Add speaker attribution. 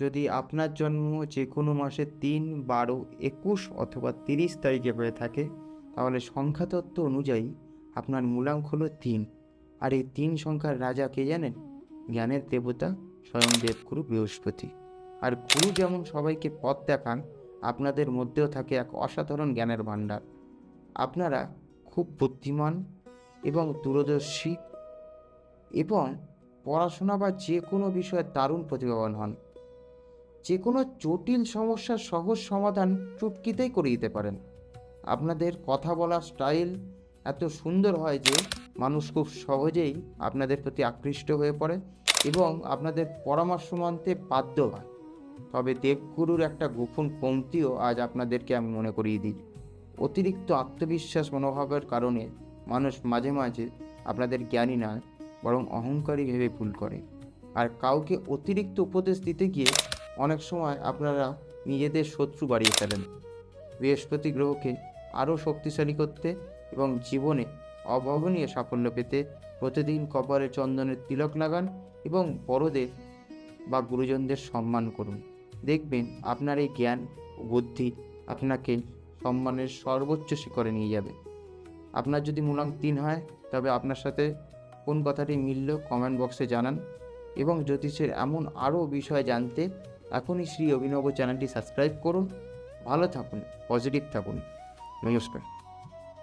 Speaker 1: যদি আপনার জন্ম যে কোনো মাসে 3, 12, 21 অথবা 30 তারিখে হয়ে থাকে, তাহলে সংখ্যাতত্ত্ব অনুযায়ী আপনার মূলাঙ্ক হলো 3। আর এই 3 সংখ্যার রাজা কে জানেন? জ্ঞানের দেবতা স্বয়ং দেবগুরু বৃহস্পতি। আর গুরু যেমন সবাইকে পথ দেখান, আপনাদের মধ্যেও থাকে এক অসাধারণ জ্ঞানের ভাণ্ডার। আপনারা খুব বুদ্ধিমান এবং দূরদর্শী এবং পড়াশোনা বা যে কোনো বিষয়ে দারুণ প্রতিভাবান হন। যে কোনো জটিল সমস্যার সহজ সমাধান চুটকিতেই করে দিতে পারেন। আপনাদের কথা বলার স্টাইল এত সুন্দর হয় যে মানুষ খুব সহজেই আপনাদের প্রতি আকৃষ্ট হয়ে পড়ে এবং আপনাদের পরামর্শ মানতে বাধ্য হয়। তবে দেবগুরুর একটা গোপন কমতিও আজ আপনাদেরকে আমি মনে করিয়ে দিই। অতিরিক্ত আত্মবিশ্বাস মনোভাবের কারণে মানুষ মাঝে মাঝে আপনাদের জ্ঞানী নয়, বরং অহংকারী ভেবে ভুল করে। আর কাউকে অতিরিক্ত উপদেশ দিতে গিয়ে অনেক সময় আপনারা নিজেদের শত্রু বাড়িয়ে ফেলেন। বৃহস্পতি গ্রহকে আরও শক্তিশালী করতে এবং জীবনে অভাবনীয় সাফল্য পেতে প্রতিদিন কপালে চন্দনের তিলক লাগান এবং বড়দের বা গুরুজনদের সম্মান করুন। দেখবেন আপনার এই জ্ঞান ও বুদ্ধি আপনাকে সম্মানের সর্বোচ্চ শিখরে নিয়ে যাবে। আপনার যদি মূলাঙ্ক 3 হয়, তবে আপনার সাথে কোন কথাটি মিলল কমেন্ট বক্সে জানান। এবং জ্যোতিষের এমন আরও বিষয় জানতে এখনই শ্রী অভিনব চ্যানেলটি সাবস্ক্রাইব করুন। ভালো থাকুন, পজিটিভ থাকুন। নমস্কার।